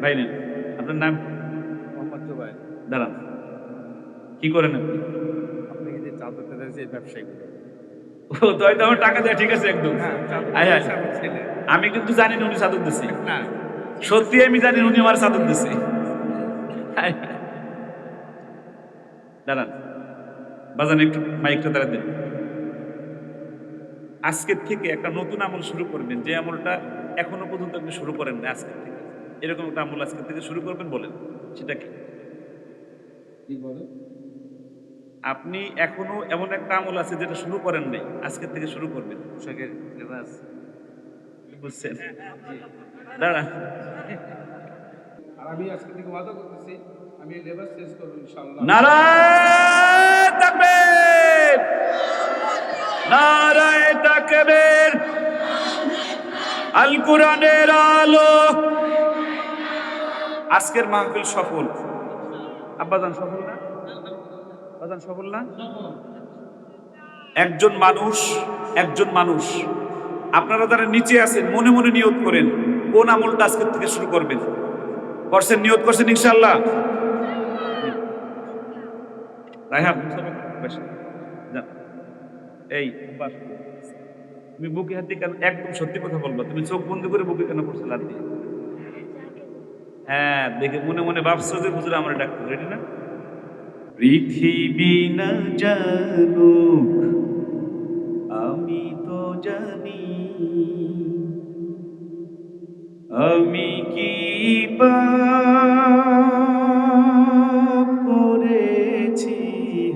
ভাই নেন, আপনার নাম কি? মোহাম্মদ জুবাইর। দাঁড়ান, কি করেন আপনি? আপনাকে যে চাদর টাদর যে ব্যবসায়ী করে। ও তাই তো আমার টাকা দেয়, ঠিক আছে একদম। হ্যাঁ, চাদর আয় টাদর আয়, দিছে আমার ছেলে। আমি কিন্তু জানি না উনি চাদর দিছে, না, সত্যি আমি জানি উনি আমার চাদর দিছে। আয় আয়, দাঁড়ান, বাজান একটু মাইকটা দাঁড়া দেন। আজকের থেকে একটা নতুন আমল শুরু করবেন, যে আমলটা এখনো পর্যন্ত আপনি শুরু করেন না। আজকের থেকে এরকম একটা আমল আজকের থেকে শুরু করবেন, বলেন সেটা কি? কি বলে? আপনি এখনো এমন একটা আমল আছে যেটা শুরু করেন নাই, আজকের থেকে শুরু করবেন। পোশাকের লেবাস। বুঝছেন? জি। দাঁড়ান, আর আমি আজকে থেকে ওয়াদা করতেছি, আমি এই লেবাস চেঞ্জ করবো ইনশাআল্লাহ। নারায়ে তাকবীর, নারায়ে তাকবীর, আল কোরআনের আলো। আজকের মাহফিল সফল। আব্বাজান সফল না? আব্বাজান সফল না? একজন মানুষ আপনারা যারা নিচে আছেন মনে মনে নিয়ত করেন কোন আমলটা আজকের থেকে শুরু করবেন। করছেন? নিয়ত করছেন ইনশাআল্লাহ? রায়হান বেশ, যান। এই বাস, তুমি বুকে হাত দিয়ে কেন, একদম সত্যি কথা বলবা, তুমি চোখ বন্ধ করে বুকে কেন করছো হাত দিয়ে? হ্যাঁ, দেখে মনে মনে ভাবছো যে হুজুর আমার ডাক্তার, রেডি না? পৃথিবী না জানুক, আমি তো জানি আমি কি পাপ করেছি,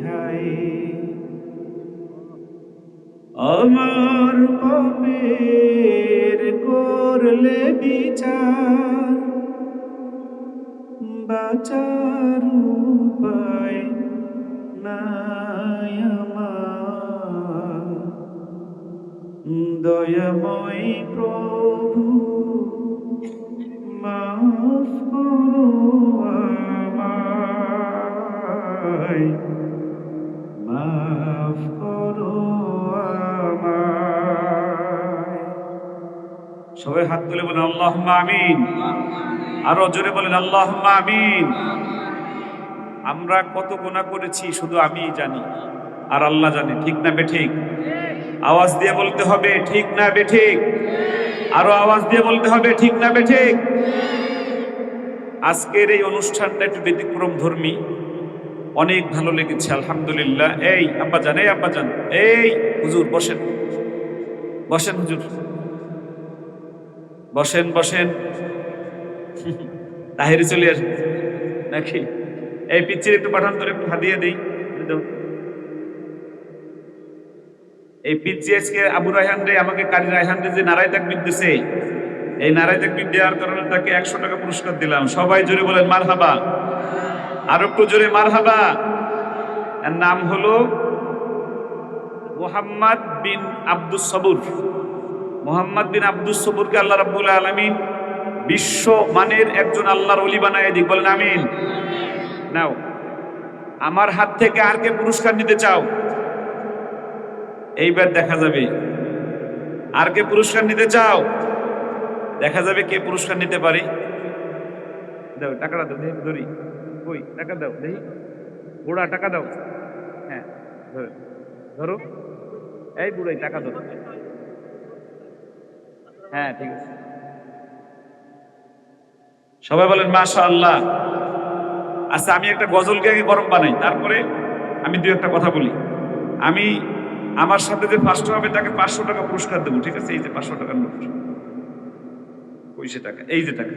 হায় আমার পাপের করলে বিচার, বাঁচার উপায় নাই আমার, দয়াময় প্রভু মাফ করো আমায়, মাফ করো আমায়। সবাই হাত তুলে বলেন আল্লাহুম্মা আমিন। আরো জোরে বলেন আল্লাহুম্মা আমিন। আমরা কত গুনাহ করেছি শুধু আমিই জানি, আর আল্লাহ জানে, ঠিক না বেঠিক? আওয়াজ দিয়ে বলতে হবে ঠিক না বেঠিক? আরো আওয়াজ দিয়ে বলতে হবে ঠিক না বেঠিক? আজকের এই অনুষ্ঠানটা একটু ব্যতিক্রম ধর্মী, অনেক ভালো লেগেছে আলহামদুলিল্লাহ। এই আব্বাজান, এই আব্বাজান, এই হুজুর বসেন, বসেন হুজুর, বসেন বসেন। তাহিরি চলে আসেন নাকি? এই পিচ্ছির একটু পাঠান, তোর একটু হাদিয়া দেই। এই পিচ্ছি আজকে আবু রায়হান রে, আমাকে কারি রায়হান রে যে নারায় তাকবীর দিছে, এই নারায় তাকবীর দেওয়ার কারণে তাকে 100 টাকা পুরস্কার দিলাম। সবাই জোরে বলেন মারহাবা, আর একটু জোরে মারহাবা। এর নাম হলো মুহাম্মদ বিন আব্দুস সবুর। মুহাম্মদ বিন আব্দুস সবুরকে আল্লাহ রাব্বুল আলামিন বিশ্ব মানের একজন আল্লাহর ওলি বানায় দিক, বলেন আমিন। নাও, আমার হাত থেকে আর কে পুরস্কার নিতে চাও? এইবার দেখা যাবে। আর কে পুরস্কার নিতে চাও? দেখা যাবে কে পুরস্কার নিতে পারে। দাও টাকাটা, দাও দেখি, ধরি কই টাকা, দাও দেখি, বুড়া টাকা দাও। হ্যাঁ ধরো, ধরো, এই বুড়াই টাকা ধরো। হ্যাঁ ঠিক আছে, সবাই বলেন মাশাআল্লাহ। আচ্ছা, আমি একটা গজলকে আগে গরম বানাই, তারপরে আমি দু একটা কথা বলি। আমি আমার সাথে যে ফার্স্ট হবে তাকে 500 টাকা পুরস্কার দেবো, ঠিক আছে? এই যে 500 টাকার নোট, পয়সা টাকা, এই যে টাকা।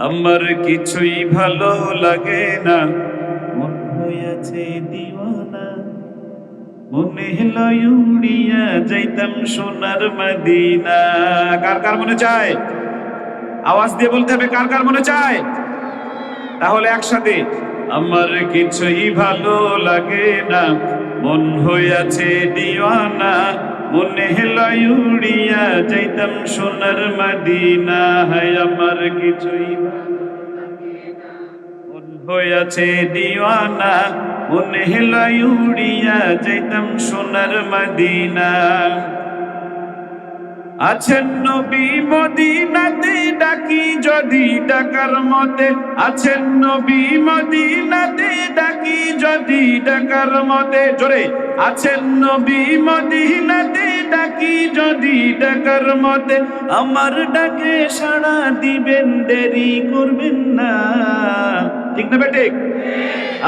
আমার কিছুই ভালো লাগে না, মন হইয়াছে দিওয়ানা, মনে লয় উড়িয়া যাইতাম সোনার মদিনা। কার কার মনে চায়? আওয়াজ দিয়ে বলতে হবে কার কার মনে চায়। তাহলে একসাথে, আমার কিছুই ভালো লাগে না, মন হইয়াছে দিওয়ানা, মনে লয় উড়িয়া যাইতাম সোনার মদিনা। হায় আমার কিছুই মন হইয়াছে দিওয়ানা, মনে লয় উড়িয়া যাইতাম সোনার মদিনা। আছেন নবী মদিনাতে ডাকি যদি ডাকার মতে, আছেন নবী মদিনাতে ডাকি যদি ডাকার মতে, জোরে আছেন নবী মদিনাতে ডাকি যদি ডাকার মতে, আমার ডাকে সাড়া দিবেন দেরি করবেন না, ঠিক না বেটে?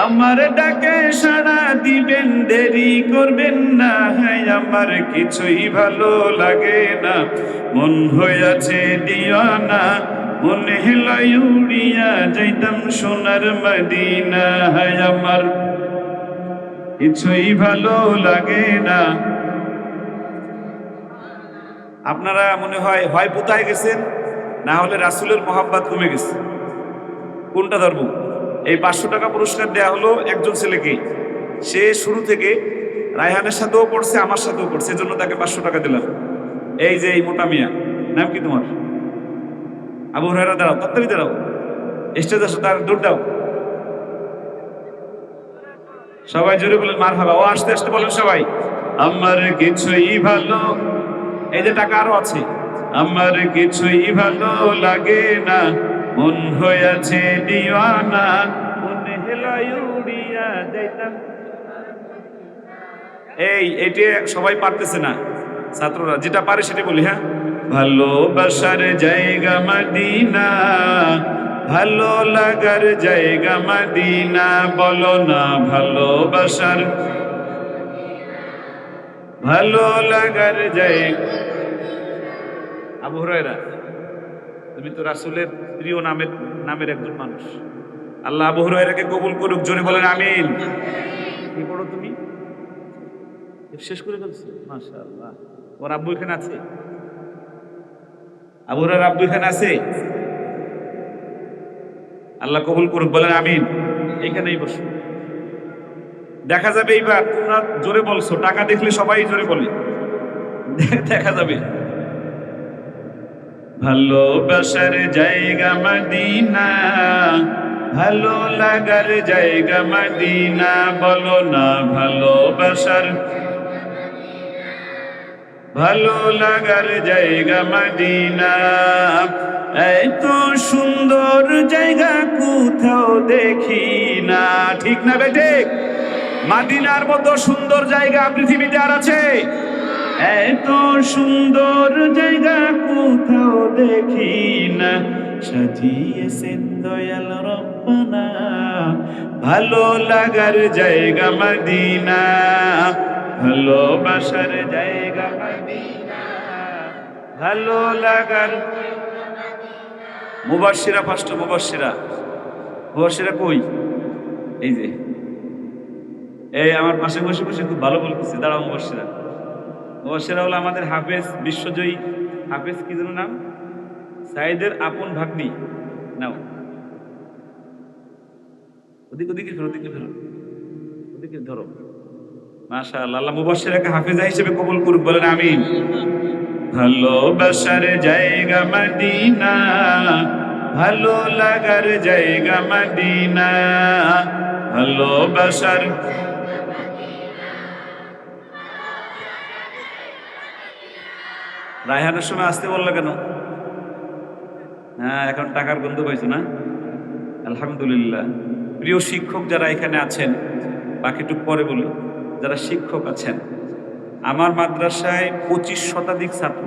আমার ডাকে সাড়া দিবেন দেরি করবেন না, হ্যাঁ আমার কিছুই ভালো লাগে না, মন হইয়াছে দিওয়ানা, মনে হেলাই উড়িয়া যাইতাম সোনার মদিনা, হ্যাঁ আমার কিছুই ভালো লাগে না। আপনারা মনে হয় হয় কোথায় গেছেন, না হলে রাসূলের মহব্বত কমে গেছে, কোনটা ধরবো? এই 500 টাকা পুরস্কার দেয়া হলো একজন ছেলেকে, সে শুরু থেকে রায়হানের সাথেও পড়ছে, আমার সাথেও পড়ছে, এজন্য তাকে 500 টাকা দিলাম। এই যে এই মোটা মিয়া, নাম কি তোমার? আবু হুরায়রা, দাঁড়াও, তাড়াতাড়ি দাঁড়াও, স্টেজ আসো, তার দৌড় দাও। সবাই জোরে বলেন মারহাবা। ও আস্তে আস্তে বলেন সবাই, আমার কিছুই ভালো, এই যে টাকা আরো আছে, আমার কিছুই ভালো লাগে না, মন হইয়াছে দিওয়ানা, মনে হেলাই উড়িয়া যাইতাম। এইটা সবাই পারতেছে না, ছাত্ররা যেটা পারে সেটা বলি। হ্যাঁ, ভালোবাসার জায়গা মদিনা, ভালো লাগার জায়গা মদিনা, বলো না ভালোবাসার, ভালো লাগার জায়গা। আবু হুরায়রা, তুমি তো রাসূলের প্রিয় নামের একজন মানুষ, আল্লাহ আবু হুরায়রাকে কবুল করুক, জোরে বলেন আমিন। কি পড়ো তুমি? শেষ করে ফেলছো, মাশাআল্লাহ। ওর আব্বু এখানে আছে? আবু হুরায়রার আব্বু এখানে আছে? আল্লাহ কবুল করুক, বলেন আমিন। এইখানেই বসো, দেখা যাবে এইবার তোমরা জোরে বলছো, টাকা দেখলে সবাই জোরে বলে, দেখা যাবে। ভালোবাসার জায়গা মদিনা, ভালো লাগার জায়গা মদিনা, বলো না ভালোবাসার, ভালো লাগার জায়গা মদিনা, এত সুন্দর জায়গা কোথাও দেখি না, ঠিক না বেটে? মদিনার মতো সুন্দর জায়গা পৃথিবীতে আর আছে? এত সুন্দর জায়গা কোথাও দেখি না, সাজিয়েছেন দয়াল রব্বানা, ভালো লাগার জায়গা মদিনা, ভালোবাসার জায়গা মদিনা, ভালো লাগার। মুবাশশিরা ফার্স্ট, মুবাশশিরা কই? এই যে এই আমার পাশে বসে বসে খুব ভালো বলতেছে, দাঁড়াও। মুবাশশিরা হলো আমাদের হাফেজ, বিশ্বজয়ী হাফেজ, কি যেন নাম, সাইদের আপন ভাগ্নি। নাও, ওদিকে ফেরো, ওদিকে ধরো। মাশাআল্লাহ, আল্লাহ মুবাশশিরাকে হাফেজা হিসেবে কবুল করুক, বলেন আমিন। ভালোবাসার জায়গা মদিনা, ভালো লাগার জায়গা মদিনা, ভালোবাসার। রায়হানের সময় আসতে বললো কেন? হ্যাঁ, এখন টাকার গন্ধ পাইছো না? আলহামদুলিল্লাহ। প্রিয় শিক্ষক যারা এখানে আছেন, বাকিটুক পরে বলি, যারা শিক্ষক আছেন, আমার মাদ্রাসায় 25 শতাধিক ছাত্র।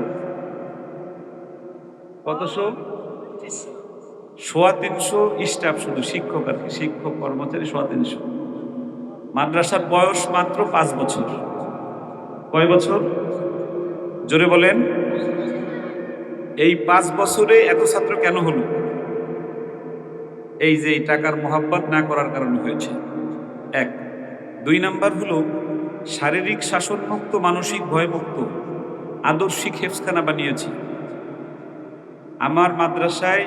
কতশো? 350 স্টাফ, শুধু শিক্ষক আর কি, শিক্ষক কর্মচারী 350। মাদ্রাসার বয়স মাত্র 5 বছর। কয় বছর? জোরে বলেন। এই 5 বছরে এত ছাত্র কেন হলো? এই যে টাকার মহাব্বত না করার কারণে হয়েছে, 1। 2 নাম্বার হলো শারীরিক শাসনমুক্ত, মানসিক ভয়মুক্ত আদর্শিক হেফজখানা বানিয়েছি। আমার মাদ্রাসায়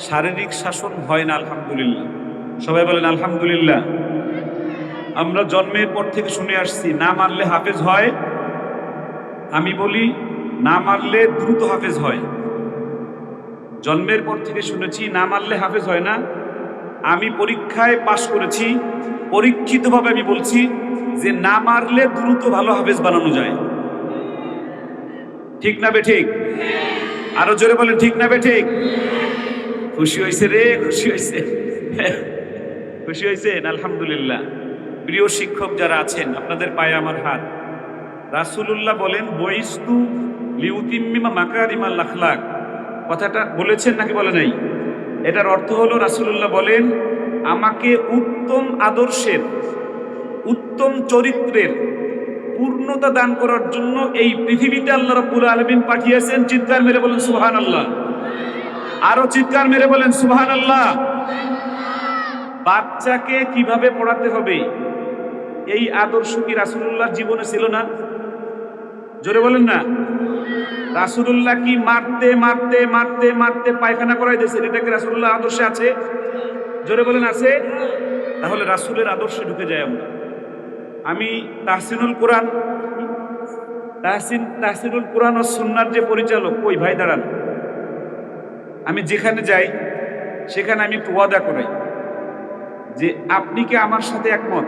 শারীরিক শাসন হয় না, আলহামদুলিল্লাহ। সবাই বলেন আলহামদুলিল্লাহ। আমরা জন্মের পর থেকে শুনে আসছি, না মারলে হাফেজ হয়। আমি বলি না মারলে দ্রুত হাফেজ হয়। জন্মের পর থেকে শুনেছি না মারলে হাফেজ হয় না। আমি পরীক্ষায় পাশ করেছি, পরীক্ষিতভাবে আমি বলছি যে না মারলে দ্রুত ভালো হাফেজ বানানো যায়। ঠিক না বেঠিক? আরো জোরে বলেন ঠিক না বেঠিক? খুশি হয়েছে রে, খুশি হয়েছে, খুশি হয়েছেন? আলহামদুলিল্লাহ। প্রিয় শিক্ষক যারা আছেন, আপনাদের পায়ে আমার হাত। রাসূলুল্লাহ বলেন বইস্তু লিউতিম্মিমা মাকারিমাল আখলাক, কথাটা বলেছেন নাকি বলে নাই? এটার অর্থ হলো রাসূলুল্লাহ বলেন আমাকে উত্তম আদর্শের, উত্তম চরিত্রের পূর্ণতা দান করার জন্য এই পৃথিবীতে আল্লাহ রাব্বুল আলামিন পাঠিয়েছেন। চিৎকার মেরে বলেন সুবহানাল্লাহ। আরো চিৎকার মেরে বলেন সুবহানাল্লাহ। বাচ্চাকে কিভাবে পড়াতে হবে এই আদর্শ কি রাসূলুল্লাহর জীবনে ছিল না? জোরে বলেন না। রাসূলুল্লাহ কি মারতে মারতে মারতে মারতে পায়খানা করাই দিয়েছেন? এটা কি রাসূলুল্লাহ আদর্শে আছে? জোরে বলেন আছে? তাহলে রাসূলের আদর্শে ঢুকে যাই আমরা। আমি তাহসিনুল কোরআন ও সুন্নাহর যে পরিচালক, ওই ভাই দাঁড়ান, আমি যেখানে যাই সেখানে আমি একটু ওয়াদা করাই যে আপনি কি আমার সাথে একমত?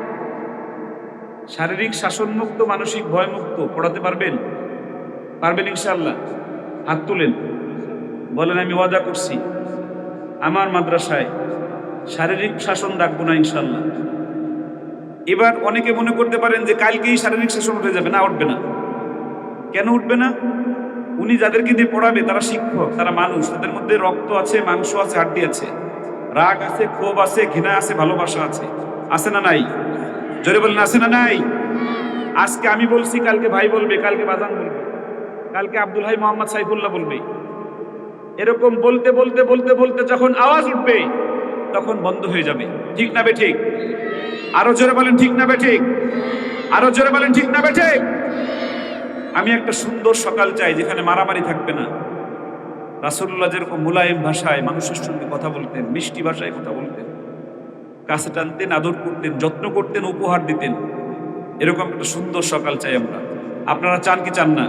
শারীরিক শাসনমুক্ত, মানসিক ভয়মুক্ত পড়াতে পারবেন? পারবেন ইনশাআল্লাহ? হাত তুলেন, বলেন আমি ওয়াদা করছি আমার মাদ্রাসায় শারীরিক শাসন রাখবো না ইনশাআল্লাহ। এবার অনেকে মনে করতে পারেন যে কালকেই শারীরিক শাসন উঠে যাবে। না, উঠবে না। কেন উঠবে না? উনি যাদেরকে দিয়ে পড়াবে তারা শিক্ষক, তারা মানুষ, তাদের মধ্যে রক্ত আছে, মাংস আছে, হাড্ডি আছে, রাগ আছে, ক্ষোভ আছে, ঘৃণা আছে, ভালোবাসা আছে। আছে না নাই? জোরে বলেন আছে না নাই? আজকে আমি বলছি, কালকে ভাই বলবে, কালকে বাজান বলবে, কালকে আব্দুল হাই মোহাম্মদ সাইফুল্লাহ বলবে। এরকম বলতে বলতে বলতে বলতে যখন আওয়াজ উঠবে তখন বন্ধ হয়ে যাবে। ঠিক না বেঠিক? আরো জোরে বলেন ঠিক না বেঠিক? আরো জোরে বলেন ঠিক না বেঠিক? আমি একটা সুন্দর সকাল চাই যেখানে মারামারি থাকবে না। রাসূলুল্লাহ যেরকম মুলায়েম ভাষায় মানুষের সঙ্গে কথা বলতেন, মিষ্টি ভাষায় কথা বলতেন, কাছে টানতেন, আদর করতেন, যত্ন করতেন, উপহার দিতেন, এরকম একটা সুন্দর সকাল চাই আমরা। আপনারা চান কি চান না?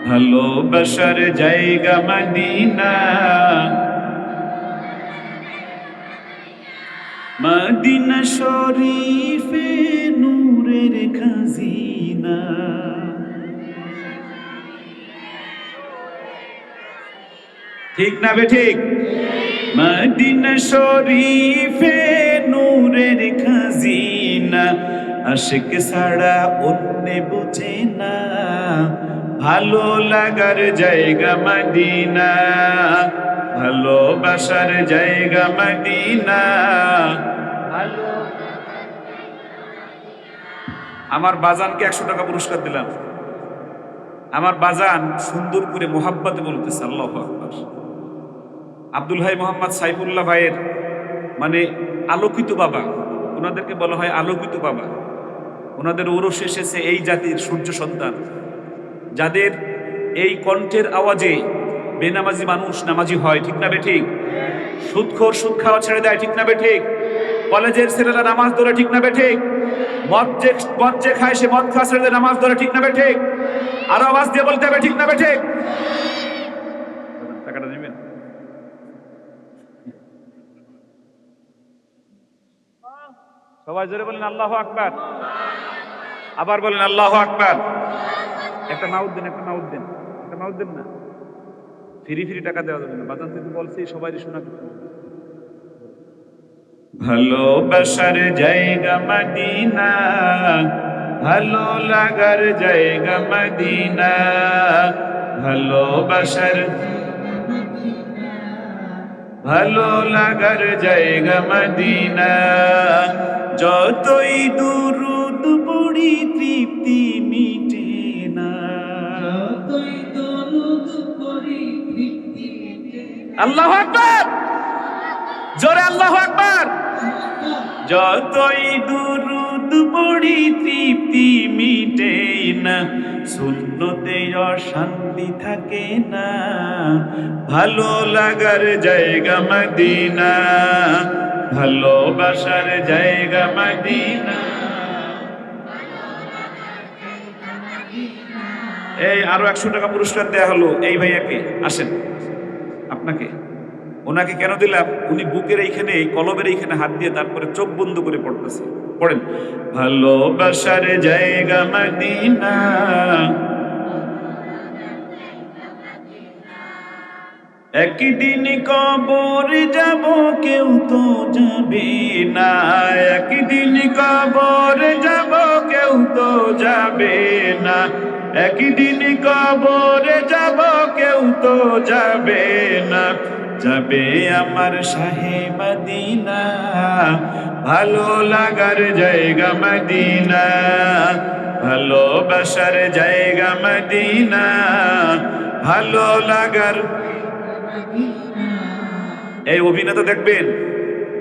ভালোবাসার জায়গা মদিনা, মদিনা শরীফে নূরের খাজিনা। ঠিক না বেঠিক? মদিনা শরীফে নূরের খাজিনা, আশিক ছাড়া অন্য বুঝে না, ভালো লাগার জায়গা মদিনা, ভালোবাসার জায়গা মদিনা। আমার বাজানকে 100 টাকা পুরস্কার দিলাম। আমার বাজান সুন্দর করে মোহাব্বতে বলতেছে আল্লাহু আকবার। আব্দুল হাই মোহাম্মদ সাইফুল্লাহ ভাইয়ের মানে আলোকিত বাবা, ওনাদেরকে বলা হয় আলোকিত বাবা। ওনাদের ওরস এসেছে এই জাতির সূর্য সন্তান, যাদের এই কণ্ঠের আওয়াজে বেনামাজি মানুষ নামাজি হয়। ঠিক না বেঠিক? সুদখোর সুদ খাওয়া ছেড়ে দেয়। ঠিক না বেঠিক? কলেজের ছেলেরা নামাজ ধরে। ঠিক না বেঠিক? মদ যে খায় সে মদ খাওয়া ছেড়ে দেয়, নামাজ ধরে। ঠিক না বেঠিক? আরো আওয়াজ দিয়ে বলতে হবে ঠিক না বেঠিক? টাকাটা নেবেন? সবাই জোরে বলেন আল্লাহু আকবার। আবার বলেন আল্লাহু আকবার। একটা মাউদ দেন, একটা মাউদ দেন, একটা মাউদ দেন না। ফ্রি ফ্রি টাকা দেওয়া যাবে না। বাজান থেকে বলছি সবাই শোনা। ভালোবাসার জায়গা মদিনা, ভালো লাগার জায়গা মদিনা, ভালোবাসার ভালো লাগার জায়গা মদিনা। যতই দুরুদ পড়ি তৃপ্তি মিটে না, যতই দুরুদ পড়ি তৃপ্তি মিটে না। আল্লাহু আকবার, জোরে আল্লাহু আকবার। যতই দুরুদ পড়ি তৃপ্তি মিটে না, সুন্নতে অশান্তি থাকে না, ভালো লাগার জায়গা মদিনা, ভালোবাসার জায়গা মদিনা। এই আরো 100 টাকা পুরস্কার দেয়া হলো এই ভাইয়াকে। আসেন, আপনাকে ওনাকে কেন দিলাম? উনি বুকের এইখানে, কলবের এইখানে হাত দিয়ে তারপরে চোখ বন্ধ করে পড়তেছে। পড়েন, ভালোবাসার জায়গা মদিনা, একদিন কবর যাব কেউ তো যাবে না, একদিন কবর যাব কেউ তো যাবে না, একদিন কবর যাব কেউ তো যাবে না, যাবে আমার শাহে মদিনা, ভালো লাগার জায়গা মদিনা, ভালোবাসার জায়গা মদিনা, ভালো লাগার। এই অভিনেতা দেখবেন,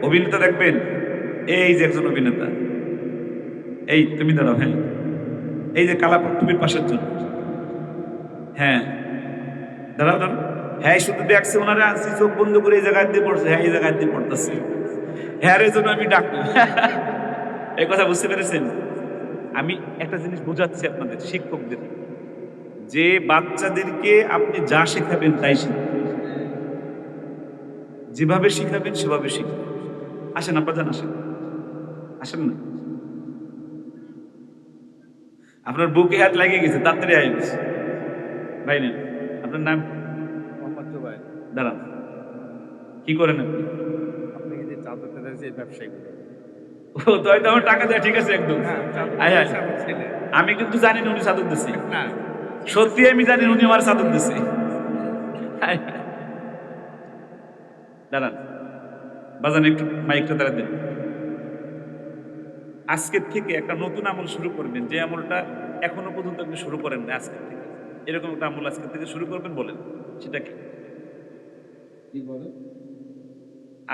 অভিনেতা দেখবেন, এই যে একজন অভিনেতা, এই তুমি দাঁড়াও, হ্যাঁ এই যে কালা টুপির পাশের জন, হ্যাঁ দাঁড়াও দাঁড়াও, হ্যাঁ শুধু দেখছে ওনারা আনছি চোখ বন্ধ করে এই জায়গায় দিয়ে পড়ছে, হ্যাঁ এই জায়গায় দিয়ে পড়তেছে, হ্যাঁ এর জন্য আমি ডাকবো। এই কথা বুঝতে পেরেছেন? আমি একটা জিনিস বোঝাচ্ছি আপনাদের শিক্ষকদের, যে বাচ্চাদেরকে আপনি যা শেখাবেন তাই শিখবে, যেভাবে শিখাবেন সেভাবে শিখবে। আসেন আব্বাজান, আসেন, আসেন না, আপনার বুকে হাত লাগিয়ে গেছে, তাড়াতাড়ি আই গেছে ভাই। নেন, আপনার নাম? মোহাম্মদ জুবাইর। দাঁড়ান, কি করেন আপনি? আপনি কি যে চাদর টাদর যে ব্যবসায়ী করেন? ও তো হয়তো আমার টাকা দেয়, ঠিক আছে একদম। হ্যাঁ, চাদর আয়, আয়। ব্যবসা আমার ছেলে। আমি কিন্তু জানি না উনি চাদর দিচ্ছে, না, সত্যি আমি জানি উনি আমার চাদর দিচ্ছে। আয়, আয়। দাঁড়ান বাজান, একটু মাইকটা দাঁড়া দেন। আজকের থেকে একটা নতুন আমল শুরু করবেন, যে আমলটা এখনো পর্যন্ত আপনি শুরু করেন না, আজকের থেকে এরকম একটা আমল আজকের থেকে শুরু করবেন। বলেন সেটা কি? কি বলে?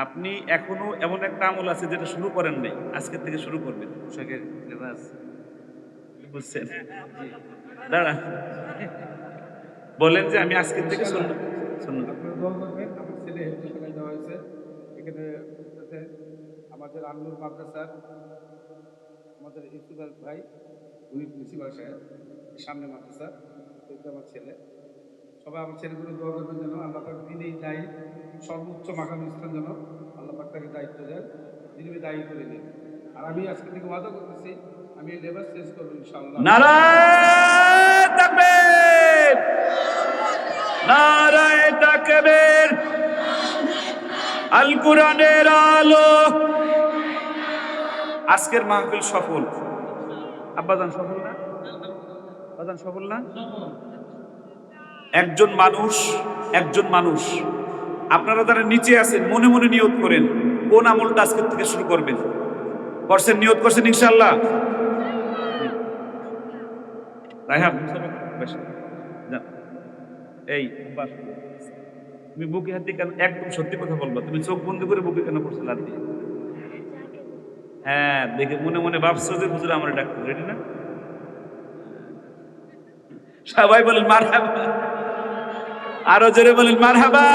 আপনি এখনো এমন একটা আমল আছে যেটা শুরু করেন নাই, আজকের থেকে শুরু করবেন। পোশাকের লেবাস। বুঝছেন? দাঁড়া, বলেন যে আমি আজকের থেকে শুনলাম। আপনারা দোয়া করবেন। আমার ছেলে হেফজ সেলাই দেওয়া হয়েছে এখানে পড়তেছে আমাদের আন্নুর মাদ্রাসার আমাদের ইউসুফ ভাই, উনি প্রিন্সিপাল সাহেব, সামনে মাদ্রাসা, কিন্তু আমার ছেলে। সবাই আমার ছেলেগুলো দোয়া করবেন যেন আল্লাহ পাক দিনেই দায়ী সর্বোচ্চ মাকাম স্থান যেন আল্লাহ পাক তাকে দায়িত্ব দেন, তিনি দায়ী করে নেন। আর আমি আজকে থেকে ওয়াদা করতেছি আমি এই লেবাস চেঞ্জ করবো ইনশাআল্লাহ। নারায়ে তাকবীর, নারায়ে তাকবীর, আল কোরআনের আলো। আজকের মাহফিল সফল। আব্বাজান সফল না? আব্বাজান সফল না? একজন মানুষ আপনারা যারা নিচে আছেন মনে মনে নিয়ত করেন কোন আমলটা আজকের থেকে শুরু করবেন। করছেন? নিয়ত করছেন ইনশাআল্লাহ? রায়হান যান। এই বাস, তুমি বুকে হাত দিয়ে কেন, একদম সত্যি কথা বলবা, তুমি চোখ বন্ধ করে বুকে কেন করছো হাত দিয়ে? হ্যাঁ দেখে মনে মনে ভাবছো যে হুজুর আমার ডাক্তার, রেডি না? সবাই বলেন মারহাবা, আরো জোরে বলেন মারহাবা।